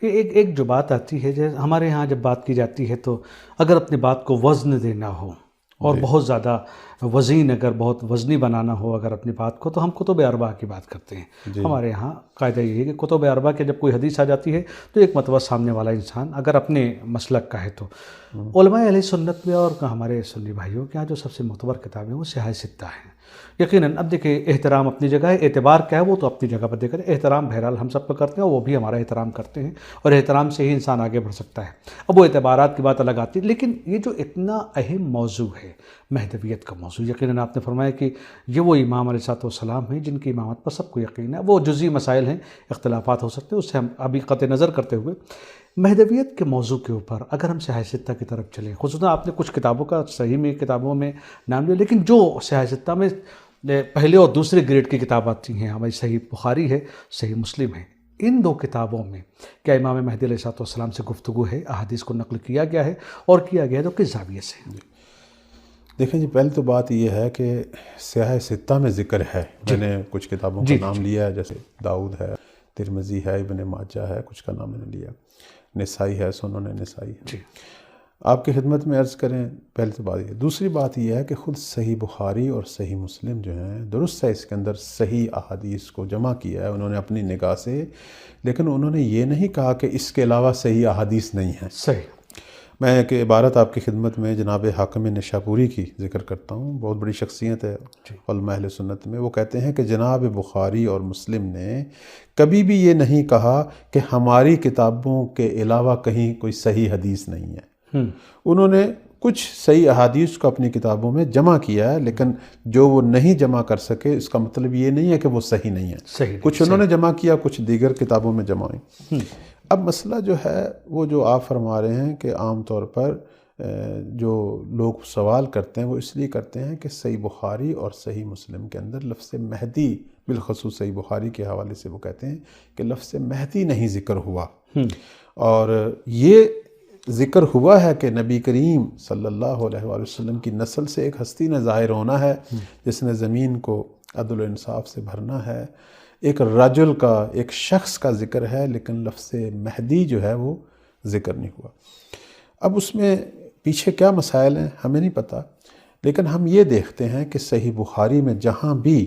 ایک جو بات آتی ہے، جیسے ہمارے ہاں جب بات کی جاتی ہے تو اگر اپنی بات کو وزن دینا ہو اور بہت زیادہ وزین، اگر بہت وزنی بنانا ہو اگر اپنی بات کو، تو ہم کتب اربعہ کی بات کرتے ہیں۔ ہمارے یہاں قاعدہ یہ ہے کہ کتب اربعہ کے جب کوئی حدیث آ جاتی ہے تو ایک مرتبہ سامنے والا انسان اگر اپنے مسلک کا ہے تو علماء اہل سنت میں اور ہمارے سنی بھائیوں کے یہاں جو سب سے معتبر کتابیں وہ سیاہ ستہ ہیں۔ یقیناً اب دیکھیں، احترام اپنی جگہ ہے، اعتبار کیا ہے وہ تو اپنی جگہ پر دیکھ رہے، احترام بہرحال ہم سب کو کرتے ہیں اور وہ بھی ہمارا احترام کرتے ہیں، اور احترام سے ہی انسان آگے بڑھ سکتا ہے۔ اب وہ اعتبارات کی بات الگ آتی ہے، لیکن یہ جو اتنا اہم موضوع ہے مہدویت کا موضوع، یقیناً آپ نے فرمایا کہ یہ وہ امام علیہ السلام ہیں جن کی امامت پر سب کو یقین ہے۔ وہ جزئی مسائل ہیں، اختلافات ہو سکتے ہیں، اس سے ہم ابھی قطع نظر کرتے ہوئے مہدویت کے موضوع کے اوپر اگر ہم سیاہ ستہ کی طرف چلیں، خصوصاً آپ نے کچھ کتابوں کا صحیح میں کتابوں میں نام لیا، لیکن جو سیاہ ستہ میں پہلے اور دوسرے گریڈ کی کتاب آتی ہیں، ہماری صحیح بخاری ہے، صحیح مسلم ہے، ان دو کتابوں میں کیا امام مہدی علیہ السلام سے گفتگو ہے، احادیث کو نقل کیا گیا ہے، اور کیا گیا ہے تو کس زاویے سے؟ دیکھیں جی، پہلے تو بات یہ ہے کہ سیاہ ستہ میں ذکر ہے، میں نے کچھ کتابوں کا نام لیا ہے، جیسے داؤد ہے، ترمذی ہے، ابن ماجہ ہے، کچھ کا نام میں نے لیا، نسائی ہے، سنن نسائی ہے۔ آپ کی خدمت میں عرض کریں، پہلے تو بات یہ۔ دوسری بات یہ ہے کہ خود صحیح بخاری اور صحیح مسلم جو ہیں، درست ہے اس کے اندر صحیح احادیث کو جمع کیا ہے انہوں نے اپنی نگاہ سے، لیکن انہوں نے یہ نہیں کہا کہ اس کے علاوہ صحیح احادیث نہیں ہیں۔ صحیح۔ میں ایک عبارت آپ کی خدمت میں جناب حاکم نشاپوری کی ذکر کرتا ہوں، بہت بڑی شخصیت ہے علماء اہل سنت میں۔ وہ کہتے ہیں کہ جناب بخاری اور مسلم نے کبھی بھی یہ نہیں کہا کہ ہماری کتابوں کے علاوہ کہیں کوئی صحیح حدیث نہیں ہے۔ انہوں نے کچھ صحیح احادیث کو اپنی کتابوں میں جمع کیا ہے، لیکن جو وہ نہیں جمع کر سکے اس کا مطلب یہ نہیں ہے کہ وہ صحیح نہیں ہے۔ کچھ انہوں نے جمع کیا، کچھ دیگر کتابوں میں جمع ہوئی۔ اب مسئلہ جو ہے وہ جو آپ فرما رہے ہیں کہ عام طور پر جو لوگ سوال کرتے ہیں وہ اس لیے کرتے ہیں کہ صحیح بخاری اور صحیح مسلم کے اندر لفظ مہدی، بالخصوص صحیح بخاری کے حوالے سے وہ کہتے ہیں کہ لفظ مہدی نہیں ذکر ہوا، اور یہ ذکر ہوا ہے کہ نبی کریم صلی اللہ علیہ وآلہ وسلم کی نسل سے ایک ہستی نے ظاہر ہونا ہے جس نے زمین کو عدل و انصاف سے بھرنا ہے۔ ایک رجل کا، ایک شخص کا ذکر ہے، لیکن لفظ مہدی جو ہے وہ ذکر نہیں ہوا۔ اب اس میں پیچھے کیا مسائل ہیں ہمیں نہیں پتہ، لیکن ہم یہ دیکھتے ہیں کہ صحیح بخاری میں جہاں بھی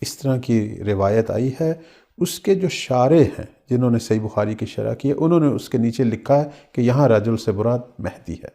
اس طرح کی روایت آئی ہے، اس کے جو شارح ہیں جنہوں نے صحیح بخاری کی شرح کی ہے، انہوں نے اس کے نیچے لکھا ہے کہ یہاں رجل سے مراد مہدی ہے۔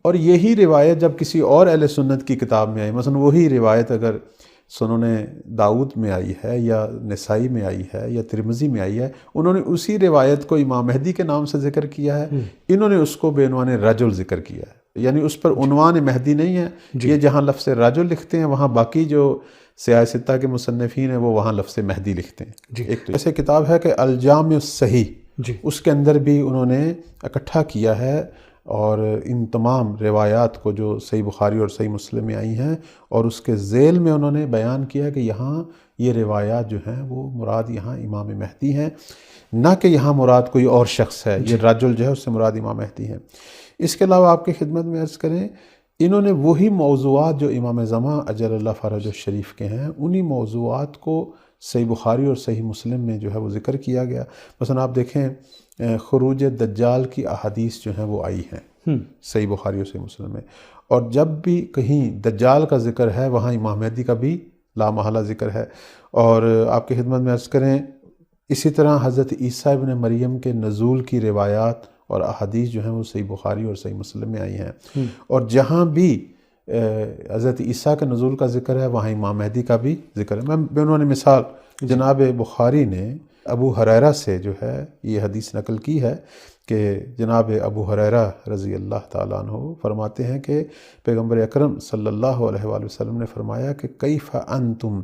اور یہی روایت جب کسی اور اہل سنت کی کتاب میں آئی، مثلا وہی روایت اگر سنن داؤد میں آئی ہے یا نسائی میں آئی ہے یا ترمذی میں آئی ہے، انہوں نے اسی روایت کو امام مہدی کے نام سے ذکر کیا ہے، انہوں نے اس کو بے عنوان رجل ذکر کیا ہے، یعنی اس پر عنوان مہدی نہیں ہے۔ یہ جہاں لفظ رجل لکھتے ہیں وہاں باقی جو سیاہ ستہ کے مصنفین ہیں وہ وہاں لفظ مہدی لکھتے ہیں۔ ایک تو ایسے کتاب ہے کہ الجامع الصحیح، اس کے اندر بھی انہوں نے اکٹھا کیا ہے اور ان تمام روایات کو جو صحیح بخاری اور صحیح مسلم میں آئی ہیں، اور اس کے ذیل میں انہوں نے بیان کیا کہ یہاں یہ روایات جو ہیں وہ مراد یہاں امام مہدی ہیں، نہ کہ یہاں مراد کوئی اور شخص ہے۔ یہ رجل جو ہے اس سے مراد امام مہدی ہیں۔ اس کے علاوہ آپ کی خدمت میں عرض کریں، انہوں نے وہی موضوعات جو امام زمان اجل اللہ فرج الشریف کے ہیں، انہی موضوعات کو صحیح بخاری اور صحیح مسلم میں جو ہے وہ ذکر کیا گیا۔ مثلا آپ دیکھیں خروج دجال کی احادیث جو ہیں وہ آئی ہیں صحیح بخاری اور صحیح مسلم میں، اور جب بھی کہیں دجال کا ذکر ہے وہاں امام مہدی کا بھی لا محالہ ذکر ہے۔ اور آپ کی خدمت میں عرض کریں، اسی طرح حضرت عیسیٰ ابن مریم کے نزول کی روایات اور احادیث جو ہیں وہ صحیح بخاری اور صحیح مسلم میں آئی ہیں، اور جہاں بھی حضرت عیسیٰ کے نزول کا ذکر ہے وہاں امام مہدی کا بھی ذکر ہے۔ میں بے عنوان مثال جناب بخاری نے ابو ہریرہ سے جو ہے یہ حدیث نقل کی ہے کہ جناب ابو ہریرہ رضی اللہ تعالیٰ عنہ فرماتے ہیں کہ پیغمبر اکرم صلی اللہ علیہ وآلہ وسلم نے فرمایا کہ کیف انتم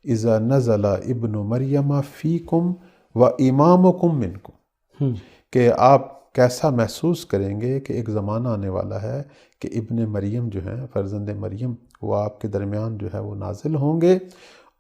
اذا نزل ابن مریم فیکم و امامکم منکم، کہ آپ کیسا محسوس کریں گے کہ ایک زمانہ آنے والا ہے کہ ابن مریم جو ہیں، فرزند مریم، وہ آپ کے درمیان جو ہے وہ نازل ہوں گے،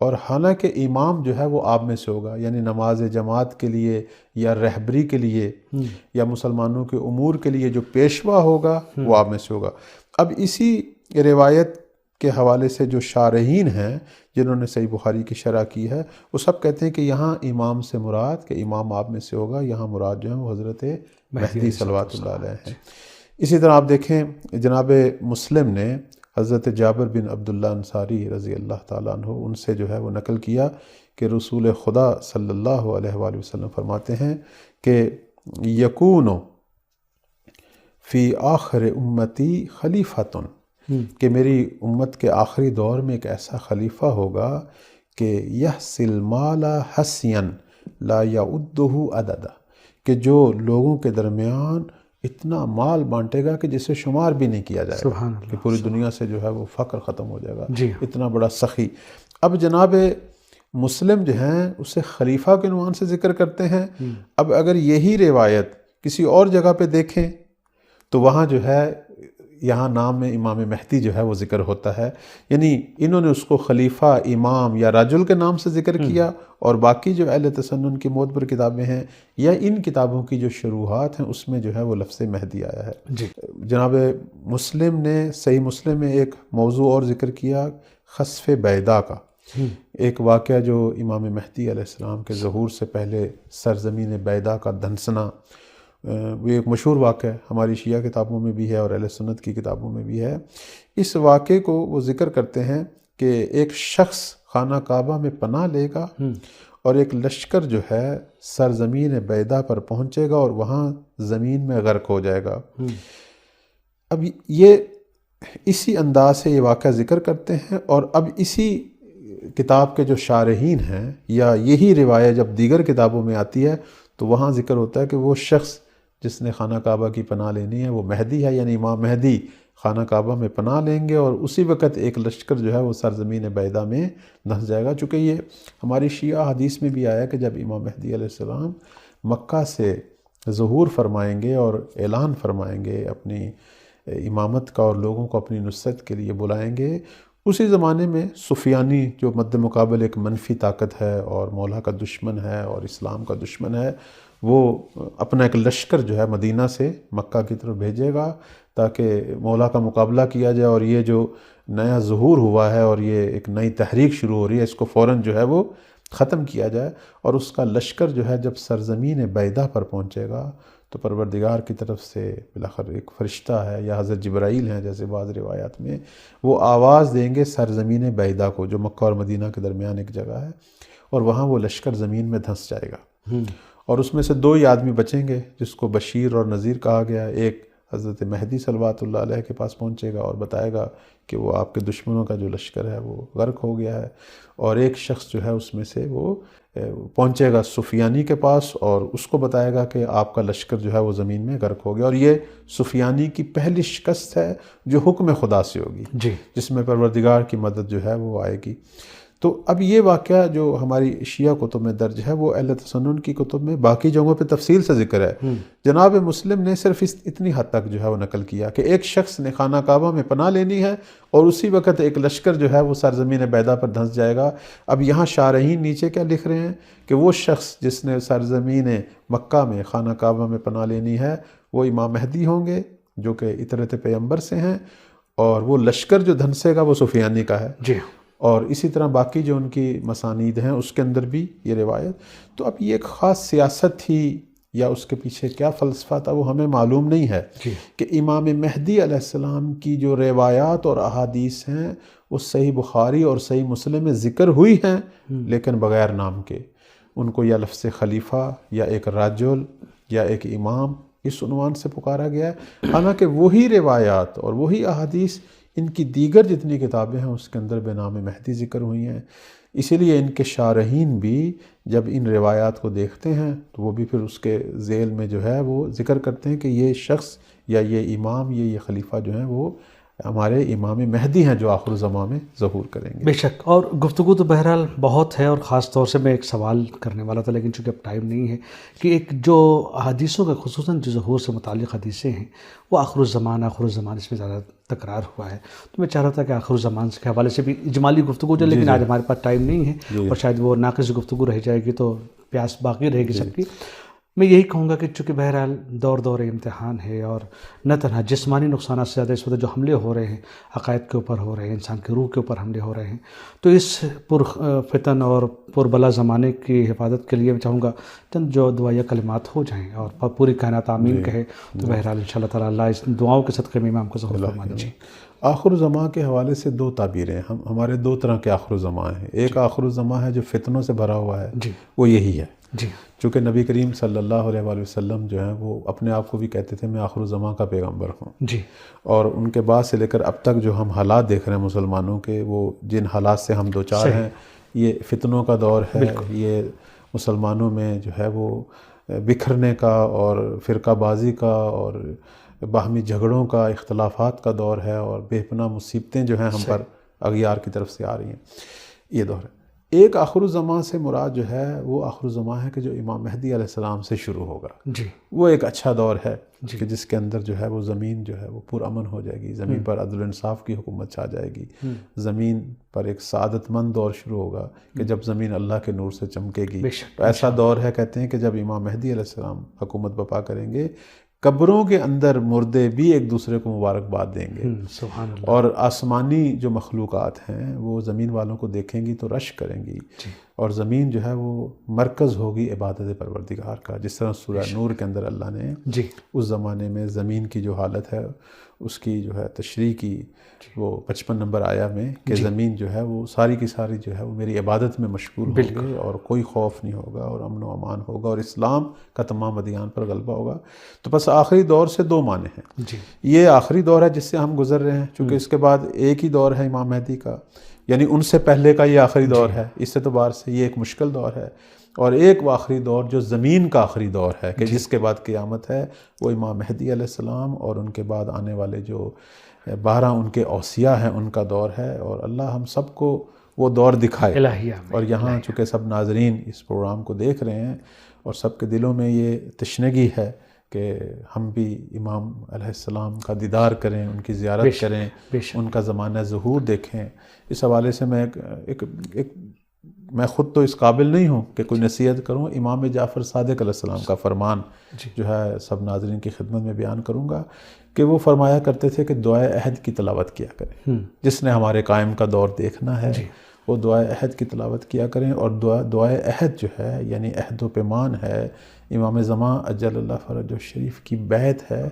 اور حالانکہ امام جو ہے وہ آپ میں سے ہوگا، یعنی نماز جماعت کے لیے یا رہبری کے لیے یا مسلمانوں کے امور کے لیے جو پیشوا ہوگا وہ آپ میں سے ہوگا۔ اب اسی روایت کے حوالے سے جو شارحین ہیں جنہوں نے صحیح بخاری کی شرح کی ہے وہ سب کہتے ہیں کہ یہاں امام سے مراد کہ امام آپ میں سے ہوگا، یہاں مراد جو ہے وہ حضرت مہدی صلوات اللہ علیہ ہیں۔ اسی طرح آپ دیکھیں جناب مسلم نے حضرت جابر بن عبداللہ انصاری رضی اللہ تعالیٰ عنہ ان سے جو ہے وہ نقل کیا کہ رسول خدا صلی اللہ علیہ وآلہ وسلم فرماتے ہیں کہ یکون فی آخر امتی خلیفتن، کہ میری امت کے آخری دور میں ایک ایسا خلیفہ ہوگا کہ یحصل مال حسین لا یعدہ عددا، کہ جو لوگوں کے درمیان اتنا مال بانٹے گا کہ جسے شمار بھی نہیں کیا جائے گا، کہ پوری دنیا سے جو ہے وہ فقر ختم ہو جائے گا، اتنا بڑا سخی۔ اب جناب مسلم جو ہیں اسے خلیفہ کے عنوان سے ذکر کرتے ہیں۔ اب اگر یہی روایت کسی اور جگہ پہ دیکھیں تو وہاں جو ہے یہاں نام میں امام مہدی جو ہے وہ ذکر ہوتا ہے، یعنی انہوں نے اس کو خلیفہ، امام یا رجل کے نام سے ذکر کیا، اور باقی جو اہل تسنن کی معتبر کتابیں ہیں یا ان کتابوں کی جو شروحات ہیں اس میں جو ہے وہ لفظ مہدی آیا ہے۔ جناب مسلم نے صحیح مسلم میں ایک موضوع اور ذکر کیا، خسف بیدا کا، ایک واقعہ جو امام مہدی علیہ السلام کے ظہور سے پہلے سرزمین بیدا کا دھنسنا، وہ ایک مشہور واقعہ ہے، ہماری شیعہ کتابوں میں بھی ہے اور اہل سنت کی کتابوں میں بھی ہے۔ اس واقعے کو وہ ذکر کرتے ہیں کہ ایک شخص خانہ کعبہ میں پناہ لے گا اور ایک لشکر جو ہے سرزمین بیدا پر پہنچے گا اور وہاں زمین میں غرق ہو جائے گا۔ اب یہ اسی انداز سے یہ واقعہ ذکر کرتے ہیں، اور اب اسی کتاب کے جو شارحین ہیں یا یہی روایت جب دیگر کتابوں میں آتی ہے تو وہاں ذکر ہوتا ہے کہ وہ شخص جس نے خانہ کعبہ کی پناہ لینی ہے وہ مہدی ہے، یعنی امام مہدی خانہ کعبہ میں پناہ لیں گے اور اسی وقت ایک لشکر جو ہے وہ سرزمین بیدا میں دھنس جائے گا۔ چونکہ یہ ہماری شیعہ حدیث میں بھی آیا کہ جب امام مہدی علیہ السلام مکہ سے ظہور فرمائیں گے اور اعلان فرمائیں گے اپنی امامت کا اور لوگوں کو اپنی نصرت کے لیے بلائیں گے، اسی زمانے میں سفیانی جو مد مقابل ایک منفی طاقت ہے اور مولا کا دشمن ہے اور اسلام کا دشمن ہے، وہ اپنا ایک لشکر جو ہے مدینہ سے مکہ کی طرف بھیجے گا تاکہ مولا کا مقابلہ کیا جائے، اور یہ جو نیا ظہور ہوا ہے اور یہ ایک نئی تحریک شروع ہو رہی ہے اس کو فوراً جو ہے وہ ختم کیا جائے۔ اور اس کا لشکر جو ہے جب سرزمین بیدا پر پہنچے گا تو پروردگار کی طرف سے بالاخر ایک فرشتہ ہے یا حضرت جبرائیل ہیں جیسے بعض روایات میں، وہ آواز دیں گے سرزمین بیدا کو جو مکہ اور مدینہ کے درمیان ایک جگہ ہے، اور وہاں وہ لشکر زمین میں دھنس جائے گا، اور اس میں سے 2 ہی آدمی بچیں گے جس کو بشیر اور نذیر کہا گیا۔ ایک حضرت مہدی صلوات اللہ علیہ کے پاس پہنچے گا اور بتائے گا کہ وہ آپ کے دشمنوں کا جو لشکر ہے وہ غرق ہو گیا ہے، اور ایک شخص جو ہے اس میں سے وہ پہنچے گا سفیانی کے پاس اور اس کو بتائے گا کہ آپ کا لشکر جو ہے وہ زمین میں غرق ہو گیا، اور یہ سفیانی کی پہلی شکست ہے جو حکم خدا سے ہوگی، جس میں پروردگار کی مدد جو ہے وہ آئے گی۔ تو اب یہ واقعہ جو ہماری شیعہ کتب میں درج ہے وہ اہل تسنن کی کتب میں باقی جگہوں پہ تفصیل سے ذکر ہے۔ جناب مسلم نے صرف اتنی حد تک جو ہے وہ نقل کیا کہ ایک شخص نے خانہ کعبہ میں پناہ لینی ہے اور اسی وقت ایک لشکر جو ہے وہ سرزمین بیدا پر دھنس جائے گا۔ اب یہاں شارحین نیچے کیا لکھ رہے ہیں کہ وہ شخص جس نے سرزمین مکہ میں خانہ کعبہ میں پناہ لینی ہے وہ امام مہدی ہوں گے جو کہ اطرت پیغمبر سے ہیں، اور وہ لشکر جو دھنسے گا وہ سفیانی کا ہے۔ اور اسی طرح باقی جو ان کی مسانید ہیں اس کے اندر بھی یہ روایت۔ تو اب یہ ایک خاص سیاست تھی یا اس کے پیچھے کیا فلسفہ تھا وہ ہمیں معلوم نہیں ہے کہ امام مہدی علیہ السلام کی جو روایات اور احادیث ہیں وہ صحیح بخاری اور صحیح مسلم میں ذکر ہوئی ہیں لیکن بغیر نام کے، ان کو یا لفظ خلیفہ یا ایک رجل یا ایک امام اس عنوان سے پکارا گیا ہے، حالانکہ وہی روایات اور وہی احادیث ان کی دیگر جتنی کتابیں ہیں اس کے اندر بے نام مہدی ذکر ہوئی ہیں۔ اسی لیے ان کے شارحین بھی جب ان روایات کو دیکھتے ہیں تو وہ بھی پھر اس کے ذیل میں جو ہے وہ ذکر کرتے ہیں کہ یہ شخص یا یہ امام یہ خلیفہ جو ہیں وہ ہمارے امام مہدی ہیں جو آخر الزمان میں ظہور کریں گے۔ بے شک، اور گفتگو تو بہرحال بہت ہے، اور خاص طور سے میں ایک سوال کرنے والا تھا لیکن چونکہ اب ٹائم نہیں ہے کہ ایک جو حدیثوں کا خصوصاً جو ظہور سے متعلق حدیثیں ہیں وہ آخر الزمان اس میں زیادہ تکرار ہوا ہے، تو میں چاہ رہا تھا کہ آخر الزمان کے حوالے سے بھی اجمالی گفتگو جو، لیکن آج ہمارے پاس ٹائم نہیں ہے اور شاید وہ ناقص گفتگو رہ جائے گی تو پیاس باقی رہے گی سب کی۔ میں یہی کہوں گا کہ چونکہ بہرحال دور امتحان ہے، اور نہ تنہا جسمانی نقصانات سے زیادہ اس وقت جو حملے ہو رہے ہیں عقائد کے اوپر ہو رہے ہیں، انسان کی روح کے اوپر حملے ہو رہے ہیں، تو اس پر فتن اور پربلا زمانے کی حفاظت کے لیے میں چاہوں گا چند جو دعائیہ کلمات ہو جائیں اور پوری کائنات آمین کہے، تو بہرحال انشاءاللہ تعالیٰ اللہ اس دعاؤں کے صدقے میں امام کو ظہور فرما دے. جی آخر الزماں کے حوالے سے دو تعبیریں، ہمارے دو طرح کے آخر الزماں ہیں. ایک آخر الزماں ہے جو فتنوں سے بھرا ہوا ہے، وہ یہی ہے. جی چونکہ نبی کریم صلی اللہ علیہ وآلہ وسلم جو ہیں وہ اپنے آپ کو بھی کہتے تھے میں آخر الزماں کا پیغمبر ہوں. جی اور ان کے بعد سے لے کر اب تک جو ہم حالات دیکھ رہے ہیں مسلمانوں کے، وہ جن حالات سے ہم دوچار ہیں، یہ فتنوں کا دور ہے. یہ مسلمانوں میں جو ہے وہ بکھرنے کا اور فرقہ بازی کا اور باہمی جھگڑوں کا، اختلافات کا دور ہے، اور بے پناہ مصیبتیں جو ہیں ہم پر اغیار کی طرف سے آ رہی ہیں. یہ دور ہے. ایک آخر الزماں سے مراد جو ہے وہ آخر الزماں ہے کہ جو امام مہدی علیہ السلام سے شروع ہوگا. جی وہ ایک اچھا دور ہے کہ جس کے اندر جو ہے وہ زمین جو ہے وہ پرامن ہو جائے گی، زمین پر عدل و انصاف کی حکومت چھا جائے گی، زمین پر ایک سعادت مند دور شروع ہوگا کہ جب زمین اللہ کے نور سے چمکے گی. تو ایسا دور ہے کہتے ہیں کہ جب امام مہدی علیہ السلام حکومت بپا کریں گے، قبروں کے اندر مردے بھی ایک دوسرے کو مبارکباد دیں گے. سبحان اللہ. اور آسمانی جو مخلوقات ہیں وہ زمین والوں کو دیکھیں گی تو رشک کریں گی. اور زمین جو ہے وہ مرکز ہوگی عبادت پروردگار کا. جس طرح سورہ نور کے اندر اللہ نے اس زمانے میں زمین کی جو حالت ہے اس کی جو ہے تشریح کی، وہ 55 نمبر آیا میں، کہ زمین جو ہے وہ ساری کی ساری جو ہے وہ میری عبادت میں مشغول ہوں گے، اور کوئی خوف نہیں ہوگا، اور امن و امان ہوگا، اور اسلام کا تمام ادیان پر غلبہ ہوگا. تو بس آخری دور سے دو معنی ہیں. یہ آخری دور ہے جس سے ہم گزر رہے ہیں، چونکہ اس کے بعد ایک ہی دور ہے امام مہدی کا، یعنی ان سے پہلے کا یہ آخری دور ہے. اس اعتبار سے یہ ایک مشکل دور ہے. اور ایک وہ آخری دور جو زمین کا آخری دور ہے کہ جس کے بعد قیامت ہے، وہ امام مہدی علیہ السلام اور ان کے بعد آنے والے جو 12 ان کے اوصیاء ہیں ان کا دور ہے. اور اللہ ہم سب کو وہ دور دکھائے. اور یہاں چونکہ سب ناظرین اس پروگرام کو دیکھ رہے ہیں اور سب کے دلوں میں یہ تشنگی ہے کہ ہم بھی امام علیہ السلام کا دیدار کریں، ان کی زیارت کریں، ان کا زمانہ ظہور دیکھیں. اس حوالے سے میں میں خود تو اس قابل نہیں ہوں کہ کوئی نصیحت کروں. امام جعفر صادق علیہ السلام کا فرمان جو ہے سب ناظرین کی خدمت میں بیان کروں گا کہ وہ فرمایا کرتے تھے کہ دعائے عہد کی تلاوت کیا کریں. جس نے ہمارے قائم کا دور دیکھنا ہے وہ دعائے عہد کی تلاوت کیا کریں. اور دعائے عہد جو ہے یعنی عہد و پیمان ہے، امام زمان اجل اللہ فرجہ شریف کی بیعت ہے،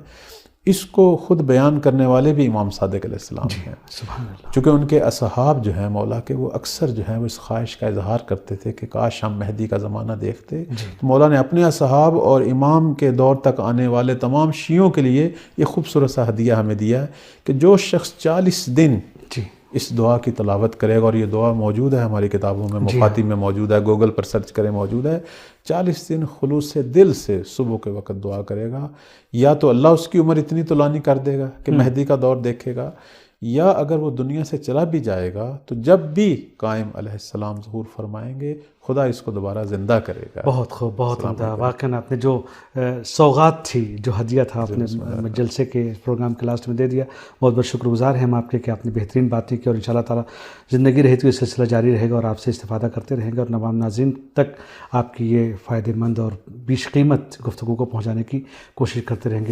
اس کو خود بیان کرنے والے بھی امام صادق علیہ السلام ہیں. سبحان اللہ. چونکہ ان کے اصحاب جو ہیں مولا کے، وہ اکثر جو ہیں وہ اس خواہش کا اظہار کرتے تھے کہ کاش ہم مہدی کا زمانہ دیکھتے. تو مولا نے اپنے اصحاب اور امام کے دور تک آنے والے تمام شیعوں کے لیے یہ خوبصورت سا ہدیہ ہمیں دیا ہے کہ جو شخص 40 دن اس دعا کی تلاوت کرے گا، اور یہ دعا موجود ہے ہماری کتابوں میں، مفاتیح میں موجود ہے، گوگل پر سرچ کریں موجود ہے، 40 دن خلوص دل سے صبح کے وقت دعا کرے گا، یا تو اللہ اس کی عمر اتنی طولانی کر دے گا کہ مہدی کا دور دیکھے گا، یا اگر وہ دنیا سے چلا بھی جائے گا تو جب بھی قائم علیہ السلام ظہور فرمائیں گے خدا اس کو دوبارہ زندہ کرے گا. بہت خوب، بہت عمدہ. واقعاً آپ نے جو سوغات تھی، جو ہدیہ تھا، آپ نے جلسے کے پروگرام کے لاسٹ میں دے دیا. بہت بہت شکر گزار ہیں ہم آپ کے کہ آپ نے بہترین باتیں کی، اور انشاءاللہ تعالیٰ زندگی رہی تو یہ سلسلہ جاری رہے گا اور آپ سے استفادہ کرتے رہیں گے، اور تمام ناظرین تک آپ کی یہ فائدہ مند اور بیش قیمت گفتگو کو پہنچانے کی کوشش کرتے رہیں گے.